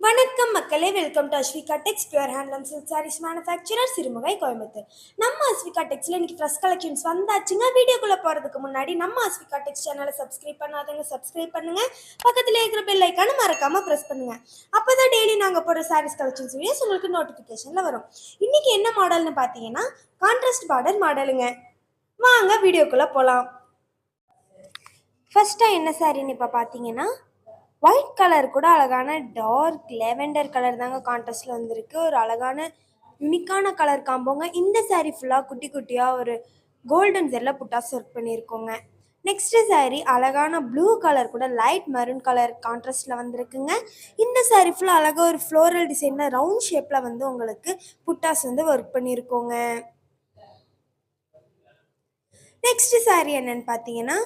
வணக்கம் மக்களே, welcome to Aswika tex pure handloom silk sarees manufacturer Sirumugai Coimbatore. நம்ம அஸ்விகா டெக்ஸில் இன்னைக்கு ஃப்ரெஷ் கலெக்ஷன்ஸ் வந்தாச்சுங்க. வீடியோக்குள்ளே போகிறதுக்கு முன்னாடி நம்ம அஸ்விகா டெக்ஸ் சேனலை சப்ஸ்கிரைப் பண்ணாதவங்க சப்ஸ்கிரைப் பண்ணுங்க. பக்கத்தில் இருக்கிற பெல் ஐக்கானை மறக்காம ப்ரெஸ் பண்ணுங்க. அப்போ தான் டெய்லி நாங்கள் போடுற சாரீஸ் கலெக்ஷன்ஸ் வீடியோஸ் உங்களுக்கு நோட்டிஃபிகேஷனில் வரும். இன்னைக்கு என்ன மாடல்னு பார்த்தீங்கன்னா கான்ட்ராஸ்ட் பார்டர் மாடலுங்க. வாங்க வீடியோக்குள்ளே போகலாம். ஃபர்ஸ்ட்டாக என்ன சாரின்னு இப்போ பார்த்தீங்கன்னா ஒயிட் கலர் கூட அழகான டார்க் லெவெண்டர் கலர் தாங்க கான்ட்ராஸ்டில் வந்திருக்கு. ஒரு அழகான யூனிக்கான கலர் காம்போங்க. இந்த சாரீ ஃபுல்லாக குட்டி குட்டியாக ஒரு கோல்டன் ஜெல்ல புட்டாஸ் ஒர்க் பண்ணியிருக்கோங்க. நெக்ஸ்ட்டு சாரீ அழகான ப்ளூ கலர் கூட லைட் மெரூன் கலர் கான்ட்ராஸ்டில் வந்திருக்குங்க. இந்த சாரீ ஃபுல்லாக அழகாக ஒரு ஃப்ளோரல் டிசைனில் ரவுண்ட் ஷேப்பில் வந்து உங்களுக்கு புட்டாஸ் வந்து ஒர்க் பண்ணியிருக்கோங்க. நெக்ஸ்ட் சாரீ என்னன்னு பார்த்தீங்கன்னா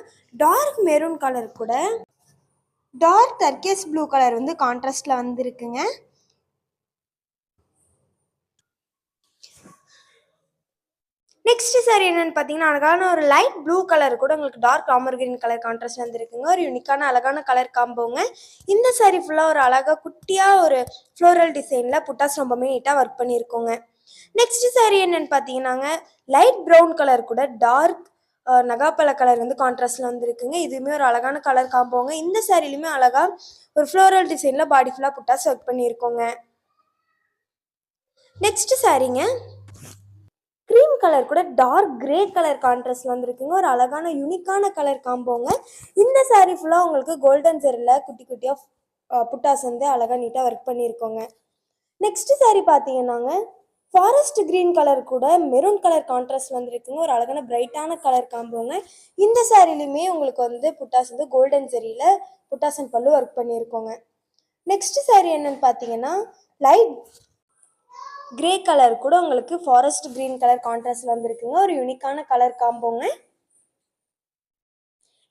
டார்க் மெரூன் கலர் கூட டார்க் டர்க்கிஸ் ப்ளூ கலர் வந்து கான்ட்ராஸ்டில் வந்துருக்குங்க. நெக்ஸ்ட் சாரி என்னன்னு பார்த்தீங்கன்னா அழகான ஒரு லைட் ப்ளூ கலர் கூட உங்களுக்கு டார்க் ராமர் கிரீன் கலர் கான்ட்ராஸ்ட் வந்துருக்குங்க. ஒரு யூனிக்கான அழகான கலர் காம்போங்க. இந்த சாரி ஃபுல்லாக ஒரு அழகாக குட்டியாக ஒரு ஃப்ளோரல் டிசைனில் புட்டாஸ் ரொம்பவே நீட்டாக ஒர்க் பண்ணியிருக்கோங்க. நெக்ஸ்ட் சாரி என்னன்னு பார்த்தீங்கன்னாங்க லைட் ப்ரௌன் கலர் கூட டார்க் நகாப்பழ கலர் வந்து கான்ட்ராஸ்டில் வந்துருக்குங்க. இதுவுமே ஒரு அழகான கலர் காம்போங்க. இந்த சாரிலையுமே அழகாக ஒரு ஃப்ளோரல் டிசைனில் பாடி ஃபுல்லாக புட்டாஸ் ஒர்க் பண்ணியிருக்கோங்க. நெக்ஸ்ட் சாரிங்க க்ரீம் கலர் கூட டார்க் கிரே கலர் கான்ட்ராஸ்டில் வந்துருக்குங்க. ஒரு அழகான யூனிக்கான கலர் காம்போங்க. இந்த சாரீ ஃபுல்லாக உங்களுக்கு கோல்டன் ஜெரில் குட்டி குட்டியாக புட்டாஸ் வந்து அழகாக நீட்டாக ஒர்க் பண்ணியிருக்கோங்க. நெக்ஸ்ட் சாரீ பார்த்தீங்கன்னாங்க ஃபாரஸ்ட் கிரீன் கலர் கூட மெரூன் கலர் கான்ட்ராஸ்ட் வந்துருக்குங்க. ஒரு அழகான பிரைட்டான கலர் காம்போங்க. இந்த சாரிலையுமே உங்களுக்கு வந்து புட்டாஸ் வந்து கோல்டன் ஜெரியில் புட்டாஸ் அண்ட் பல்லு ஒர்க் பண்ணியிருக்கோங்க. நெக்ஸ்ட் சாரீ என்னன்னு பார்த்தீங்கன்னா லைட் கிரே கலர் கூட உங்களுக்கு ஃபாரஸ்ட் கிரீன் கலர் கான்ட்ராஸ்ட்ல வந்திருக்குங்க. ஒரு யூனிக்கான கலர் காம்போங்க.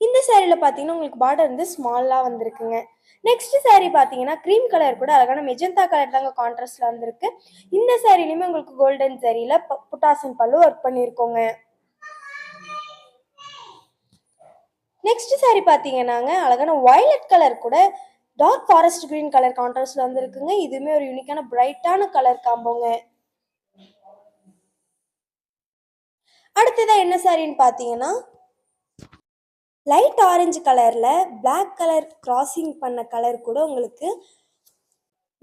இந்த சாரியில் பார்த்தீங்கன்னா உங்களுக்கு பார்டர் வந்து ஸ்மாலாக வந்திருக்குங்க. நெக்ஸ்ட் சாரீ பார்த்தீங்கன்னா க்ரீம் கலர் கூட அழகான மெஜந்தா கலர் தாங்க கான்ட்ராஸ்ட்ல வந்திருக்கு. இந்த சாரிலையுமே உங்களுக்கு கோல்டன் சாரியில் புட்டாசன் பல்லு ஒர்க் பண்ணியிருக்கோங்க. நெக்ஸ்ட் சாரீ பார்த்தீங்கன்னாங்க அழகான வயலட் கலர் கூட டார்க் ஃபாரஸ்ட் கிரீன் கலர் கான்ட்ராஸ்ட்ல வந்திருக்குங்க. இதுவுமே ஒரு யூனிக்கான பிரைட்டான கலர் காம்போங்க. அடுத்ததான் என்ன சாரின்னு பார்த்தீங்கன்னா லைட் ஆரஞ்சு கலரில் பிளாக் கலர் கிராசிங் பண்ண கலர் கூட உங்களுக்கு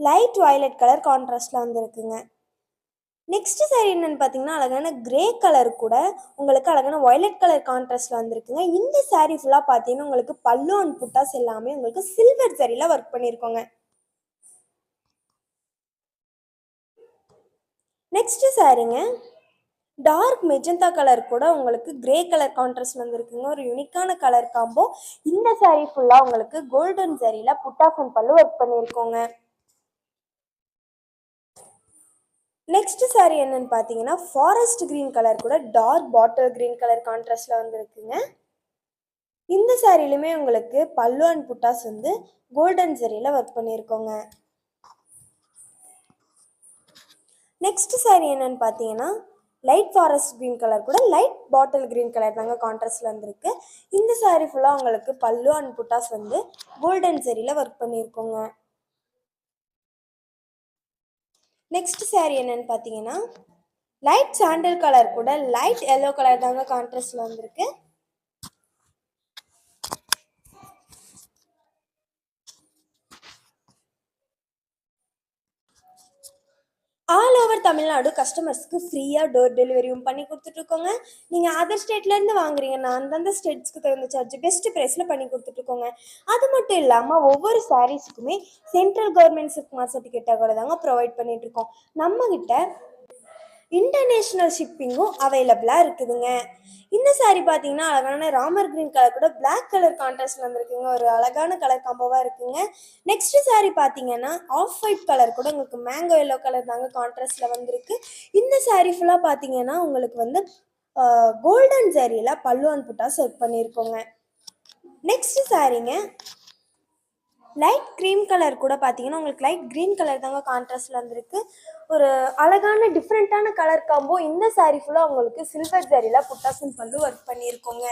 லைட் வயலட் கலர் கான்ட்ராஸ்டில் வந்துருக்குங்க. நெக்ஸ்ட் சாரி என்னன்னு பார்த்தீங்கன்னா அழகான கிரே கலர் கூட உங்களுக்கு அழகான வயலட் கலர் கான்ட்ராஸ்டில் வந்துருக்குங்க. இந்த சாரீ ஃபுல்லாக பார்த்தீங்கன்னா உங்களுக்கு பல்லு அண்ட் புட்டாஸ் எல்லாமே உங்களுக்கு சில்வர் சாரியில் ஒர்க் பண்ணியிருக்கோங்க. நெக்ஸ்ட் சாரிங்க டார்க் மெஜந்தா கலர் கூட உங்களுக்கு கிரே கலர் கான்ட்ராஸ்ட் வந்துருக்குங்க. ஒரு யூனிக்கான கலர் காம்போ. இந்த சாரீ ஃபுல்லாக உங்களுக்கு கோல்டன் சாரியில் புட்டாஸ் அண்ட் பல்லு ஒர்க் பண்ணியிருக்கோங்க. நெக்ஸ்ட் சாரீ என்னன்னு பார்த்தீங்கன்னா ஃபாரஸ்ட் கிரீன் கலர் கூட டார்க் பாட்டில் கிரீன் கலர் கான்ட்ராஸ்டில் வந்துருக்குங்க. இந்த சாரிலுமே உங்களுக்கு பல்லு அண்ட் புட்டாஸ் வந்து கோல்டன் சாரியில் ஒர்க் பண்ணியிருக்கோங்க. நெக்ஸ்ட் சாரீ என்னன்னு பார்த்தீங்கன்னா லைட் ஃபாரஸ்ட் கிரீன் கலர் கூட லைட் பாட்டில் கிரீன் கலர் தாங்க கான்ட்ராஸ்டில் வந்துருக்கு. இந்த சாரீ ஃபுல்லாக உங்களுக்கு பல்லு அண்ட் புட்டாஸ் வந்து கோல்டன் சாரியில் ஒர்க் பண்ணியிருக்கோங்க. நெக்ஸ்ட் சாரீ என்னன்னு பார்த்தீங்கன்னா லைட் சாண்டல் கலர் கூட லைட் எல்லோ கலர் தாங்க கான்ட்ராஸ்டில் வந்திருக்கு. ஆல் ஓவர் தமிழ்நாடு கஸ்டமர்ஸ்க்கு ஃப்ரீயாக டோர் டெலிவரியும் பண்ணி கொடுத்துட்ருக்கோங்க. நீங்கள் அதர் ஸ்டேட்லேருந்து வாங்குறீங்கன்னா அந்தந்த ஸ்டேட்ஸ்க்கு தகுந்த சார்ஜ் பெஸ்ட் ப்ரைஸில் பண்ணி கொடுத்துட்ருக்கோங்க. அது மட்டும் இல்லாமல் ஒவ்வொரு சாரீஸுக்குமே சென்ட்ரல் கவர்மெண்ட் சிக்மா சர்டிஃபிகேட்டோட தாங்க ப்ரொவைட் பண்ணிகிட்ருக்கோம். நம்மக்கிட்ட இன்டர்நேஷ்னல் ஷிப்பிங்கும் அவைலபிளாக இருக்குதுங்க. இந்த சாரீ பார்த்தீங்கன்னா அழகான ராமர் கிரீன் கலர் கூட பிளாக் கலர் கான்ட்ராஸ்ட் வந்துருக்குங்க. ஒரு அழகான கலர் காம்போவாக இருக்குங்க. நெக்ஸ்ட் சாரீ பார்த்தீங்கன்னா ஆஃப் ஒயிட் கலர் கூட உங்களுக்கு மேங்கோ எல்லோ கலர் தாங்க கான்ட்ராஸ்டில் வந்திருக்கு. இந்த சாரீ ஃபுல்லாக பார்த்தீங்கன்னா உங்களுக்கு வந்து கோல்டன் சாரியில் பல்லு அண்ட் புட்டாஸ் ஒர்க் பண்ணியிருக்கோங்க. நெக்ஸ்ட் சாரீங்க லைட் க்ரீம் கலர் கூட பார்த்தீங்கன்னா உங்களுக்கு லைட் க்ரீன் கலர் தாங்க கான்ட்ராஸ்டில் வந்திருக்கு. ஒரு அழகான டிஃப்ரெண்ட்டான கலர் காம்போ. இந்த சாரீ ஃபுல்லாக உங்களுக்கு சில்வர் சாரியில் புட்டாசன் பல்லு ஒர்க் பண்ணியிருக்கோங்க.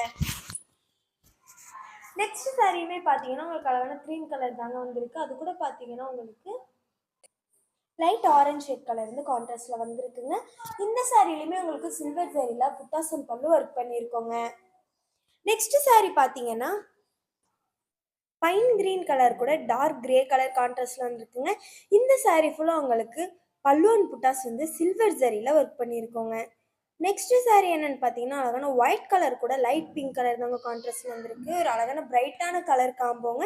நெக்ஸ்ட் சாரியுமே பார்த்தீங்கன்னா உங்களுக்கு அழகான க்ரீம் கலர் தாங்க வந்திருக்கு. அது கூட பார்த்தீங்கன்னா உங்களுக்கு லைட் ஆரஞ்ச் ஷேட் கலர் வந்து கான்ட்ராஸ்ட்ல வந்திருக்குங்க. இந்த சாரிலையுமே உங்களுக்கு சில்வர் ஜரியில் புட்டாசன் பல்லு ஒர்க் பண்ணியிருக்கோங்க. நெக்ஸ்ட் சாரி பார்த்தீங்கன்னா பைன் கிரீன் கலர் கூட டார்க் கிரே கலர் கான்ட்ராஸ்ட்ல வந்துருக்குங்க. இந்த சாரி ஃபுல்லாக உங்களுக்கு பல்லு அண்ட் புட்டாஸ் வந்து சில்வர் ஜரியில் ஒர்க் பண்ணியிருக்கோங்க. நெக்ஸ்ட் சாரி என்னன்னு பார்த்தீங்கன்னா அழகான ஒயிட் கலர் கூட லைட் பிங்க் கலர் தாங்க கான்ட்ராஸ்ட் வந்திருக்கு. ஒரு அழகான பிரைட்டான கலர் காம்போங்க.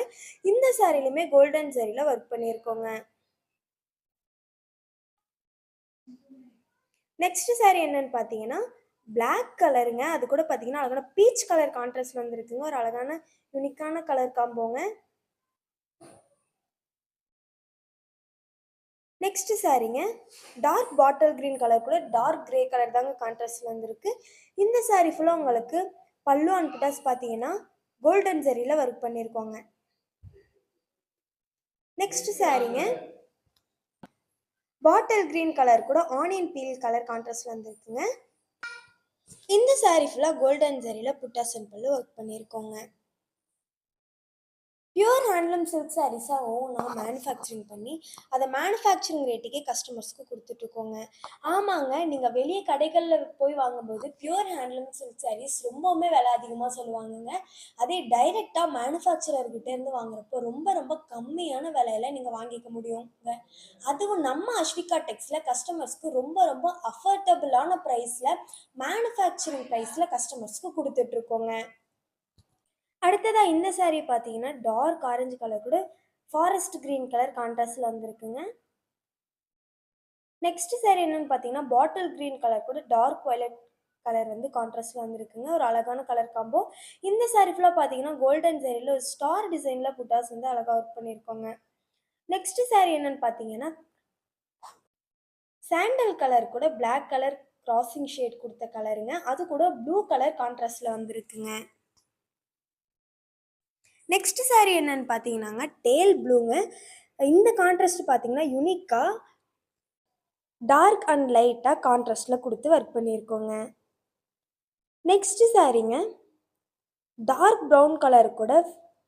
இந்த சாரிலையுமே கோல்டன் ஜரியில் ஒர்க் பண்ணியிருக்கோங்க. நெக்ஸ்ட் சாரி என்னன்னு பார்த்தீங்கன்னா பிளாக் கலருங்க. அது கூட பார்த்தீங்கன்னா அழகான பீச் கலர் கான்ட்ராஸ்ட் வந்துருக்குங்க. ஒரு அழகான யூனிக்கான கலர் காம்போங்க. நெக்ஸ்ட் சாரிங்க டார்க் பாட்டில் கிரீன் கலர் கூட டார்க் கிரே கலர் தாங்க கான்ட்ராஸ்ட் வந்திருக்கு. இந்த சாரி ஃபுல்லாக உங்களுக்கு பல்லு அண்ட் புட்டாஸ் பார்த்தீங்கன்னா கோல்டன் ஜரியில் ஒர்க் பண்ணியிருக்கோங்க. நெக்ஸ்ட் சாரிங்க பாட்டில் கிரீன் கலர் கூட ஆனியன் பீல் கலர் கான்ட்ராஸ்ட் வந்திருக்குங்க. இந்த சாரி ஃபுல்லாக கோல்டன் ஜரியில் புட்டாஸ் அண்ட் பல்லு ஒர்க் பண்ணியிருக்கோங்க. பியூர் ஹேண்ட்லூம் சில்க் சாரீஸாக ஓனாக மேனுஃபேக்சரிங் பண்ணி அதை மேனுஃபேக்சரிங் ரேட்டுக்கே கஸ்டமர்ஸ்க்கு கொடுத்துட்ருக்கோங்க. ஆமாங்க, நீங்கள் வெளியே கடைகளில் போய் வாங்கும்போது பியூர் ஹேண்ட்லூம் சில்க் சாரீஸ் ரொம்பவுமே விலை அதிகமாக சொல்லுவாங்கங்க. அதே டைரெக்டாக மேனுஃபேக்சரர்கிட்டேருந்து வாங்குறப்போ ரொம்ப ரொம்ப கம்மியான விலையில நீங்கள் வாங்கிக்க முடியுங்க. அதுவும் நம்ம அஸ்விகா டெக்ஸில் கஸ்டமர்ஸ்க்கு ரொம்ப ரொம்ப அஃபோர்டபுளான ப்ரைஸில் மேனுஃபேக்சரிங் ப்ரைஸில் கஸ்டமர்ஸ்க்கு கொடுத்துட்ருக்கோங்க. அடுத்ததாக இந்த சாரீ பார்த்தீங்கன்னா டார்க் ஆரஞ்சு கலர் கூட ஃபாரஸ்ட் கிரீன் கலர் கான்ட்ராஸ்டில் வந்திருக்குங்க. நெக்ஸ்ட் சாரீ என்னன்னு பார்த்தீங்கன்னா பாட்டில் கிரீன் கலர் கூட டார்க் வயலட் கலர் வந்து கான்ட்ராஸ்டில் வந்திருக்குங்க. ஒரு அழகான கலர் காம்போ. இந்த சாரீ ஃபுல்லாக பார்த்தீங்கன்னா கோல்டன் சாரியில் ஒரு ஸ்டார் டிசைனில் புட்டாஸ் வந்து அழகாக ஒர்க் பண்ணியிருக்கோங்க. நெக்ஸ்ட் சாரீ என்னன்னு பார்த்தீங்கன்னா சாண்டல் கலர் கூட பிளாக் கலர் கிராசிங் ஷேட் கொடுத்த கலருங்க. அது கூட ப்ளூ கலர் கான்ட்ராஸ்டில் வந்திருக்குங்க. நெக்ஸ்ட் சாரீ என்னன்னு பார்த்தீங்கன்னாங்க டேல் ப்ளூங்க. இந்த கான்ட்ராஸ்ட் பார்த்தீங்கன்னா யூனிக்காக டார்க் அண்ட் லைட்டாக கான்ட்ராஸ்டில் கொடுத்து ஒர்க் பண்ணியிருக்கோங்க. நெக்ஸ்ட் சாரீங்க டார்க் ப்ரௌன் கலர் கூட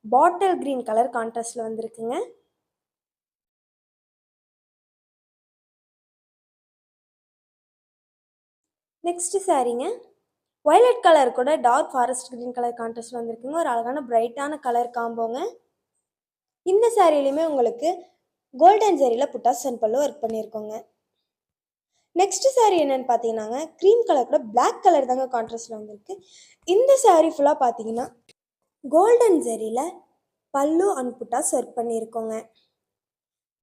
பாட்டில் கிரீன் கலர் கான்ட்ராஸ்டில் வந்திருக்குங்க. நெக்ஸ்ட் சாரீங்க வயலட் கலர் கூட dark forest green colour contrast வந்திருக்குங்க. ஒரு அழகான பிரைட்டான கலர் காம்போங்க. இந்த சாரிலையுமே உங்களுக்கு கோல்டன் சாரியில் புட்டாஸ் அண்ட் பல்லு ஒர்க் பண்ணியிருக்கோங்க. நெக்ஸ்ட் சாரீ என்னன்னு பார்த்தீங்கன்னாங்க க்ரீம் கலர் கூட பிளாக் கலர் தாங்க கான்ட்ராஸ்டில் வந்திருக்கு. இந்த சாரீ ஃபுல்லாக பார்த்தீங்கன்னா கோல்டன் சாரியில் பல்லு அண்ட் புட்டாஸ் ஒர்க் பண்ணியிருக்கோங்க.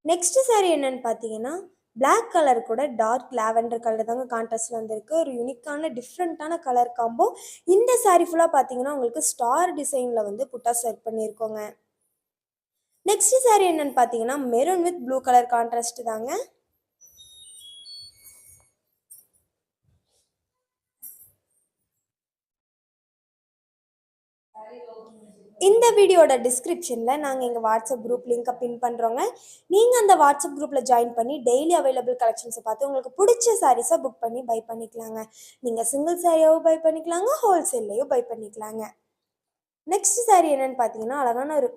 நெக்ஸ்ட் சாரீ என்னன்னு பார்த்தீங்கன்னா பிளாக் கலர் கூட டார்க் லாவெண்டர் கலர் தாங்க கான்ட்ராஸ்டில் வந்திருக்கு. ஒரு யூனிக்கான டிஃப்ரெண்ட்டான கலர் காம்போ. இந்த சாரீ ஃபுல்லாக பார்த்தீங்கன்னா உங்களுக்கு ஸ்டார் டிசைனில் வந்து புட்டாஸ் ஒர்க் பண்ணியிருக்கோங்க. நெக்ஸ்ட் சாரீ என்னன்னு பார்த்தீங்கன்னா maroon with blue colour contrast தாங்க. இந்த வீடியோட டிஸ்கிரிப்ஷனில் நாங்கள் எங்கள் வாட்ஸ்அப் குரூப் லிங்கை பின் பண்ணுறோங்க. நீங்கள் அந்த வாட்ஸ்அப் குரூப்பில் ஜாயின் பண்ணி டெய்லி அவைலபிள் கலெக்ஷன்ஸை பார்த்து உங்களுக்கு பிடிச்ச சாரீஸை புக் பண்ணி பை பண்ணிக்கலாங்க. நீங்கள் சிங்கிள் சாரியாகவும் பை பண்ணிக்கலாங்க, ஹோல்சேல்லையும் பை பண்ணிக்கலாங்க. நெக்ஸ்ட் சாரீ என்னென்னு பார்த்தீங்கன்னா அழகான ஒரு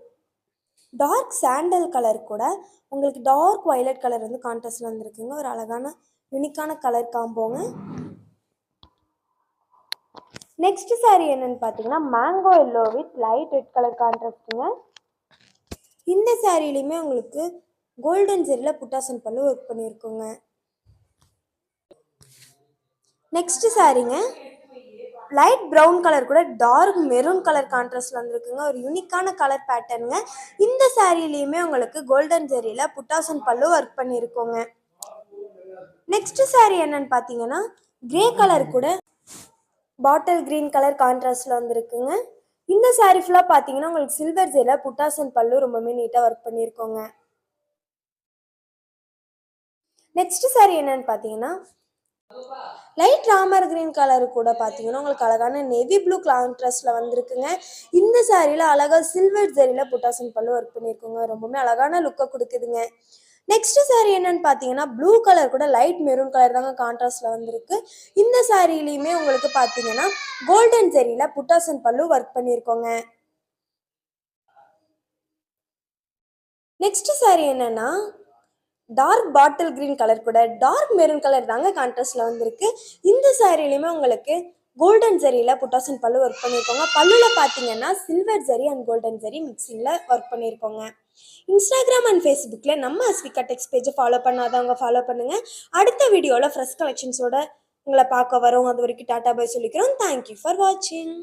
டார்க் சாண்டல் கலர் கூட உங்களுக்கு டார்க் வயலட் கலர் வந்து கான்ட்ராஸ்டில் வந்துருக்குங்க. ஒரு அழகான யூனிக்கான கலர் காம்போங்க. நெக்ஸ்ட் சாரீ என்னன்னு பார்த்தீங்கன்னா mango yellow with light red colour கான்ட்ராஸ்ட்டுங்க. இந்த சாரிலையுமே உங்களுக்கு கோல்டன் ஜெரியில் புட்டாசன் பல்லு ஒர்க் பண்ணியிருக்கோங்க. நெக்ஸ்ட் சாரீங்க லைட் ப்ரௌன் கலர் கூட டார்க் மெரூன் கலர் கான்ட்ராஸ்டில் வந்துருக்குங்க. ஒரு யூனிக்கான கலர் பேட்டர்னுங்க. இந்த சாரிலையுமே உங்களுக்கு கோல்டன் ஜெரியில் புட்டாசன் பல்லு ஒர்க் பண்ணியிருக்கோங்க. நெக்ஸ்ட் சாரீ என்னன்னு பார்த்தீங்கன்னா கிரே கலர் கூட பாட்டில் கிரீன் கலர் கான்ட்ராஸ்டில் வந்துருக்குங்க. இந்த சாரீ ஃபுல்லாக பார்த்தீங்கன்னா உங்களுக்கு சில்வர் ஜெரியில் புட்டாசன் பல்லு ரொம்பவே நீட்டாக ஒர்க் பண்ணியிருக்கோங்க. நெக்ஸ்ட் சாரீ என்னன்னு பார்த்தீங்கன்னா லைட் ராமர் கிரீன் கலர் கூட பார்த்தீங்கன்னா உங்களுக்கு அழகான நேவி ப்ளூ கான்ட்ராஸ்டில் வந்திருக்குங்க. இந்த சாரியில் அழகாக சில்வர் ஜெரியில் புட்டாசன் பல்லு ஒர்க் பண்ணியிருக்கோங்க. ரொம்பவுமே அழகான லுக்கை கொடுக்குதுங்க. நெக்ஸ்ட் சாரீ என்னன்னு பார்த்தீங்கன்னா ப்ளூ கலர் கூட லைட் மெரூன் கலர் தாங்க கான்ட்ராஸ்டில் வந்திருக்கு. இந்த சாரிலையுமே உங்களுக்கு பார்த்தீங்கன்னா கோல்டன் ஜெரியில் புட்டாசன் பல்லு ஒர்க் பண்ணியிருக்கோங்க. நெக்ஸ்ட் சாரீ என்னன்னா டார்க் பாட்டில் கிரீன் கலர் கூட டார்க் மெரூன் கலர் தாங்க கான்ட்ராஸ்டில் வந்திருக்கு. இந்த சாரிலையுமே உங்களுக்கு கோல்டன் ஜரியில் புட்டாசன் பல்லு ஒர்க் பண்ணியிருக்கோங்க. பல்லுவில் பார்த்தீங்கன்னா silver zari and golden zari மிக்சிங்கில் ஒர்க் பண்ணியிருக்கோங்க. இன்ஸ்டாகிராம் அண்ட் ஃபேஸ்புக்கில் நம்ம அஸ்விகா டெக்ஸ் பேஜை ஃபாலோ பண்ணாதவங்க ஃபாலோ பண்ணுங்கள். அடுத்த வீடியோவில் ஃப்ரெஷ் கலெக்ஷன்ஸோட உங்களை பார்க்க வரோம். அது வரைக்கும் டாட்டா பாய் சொல்லிக்கிறோம். தேங்க்யூ ஃபார் வாட்சிங்.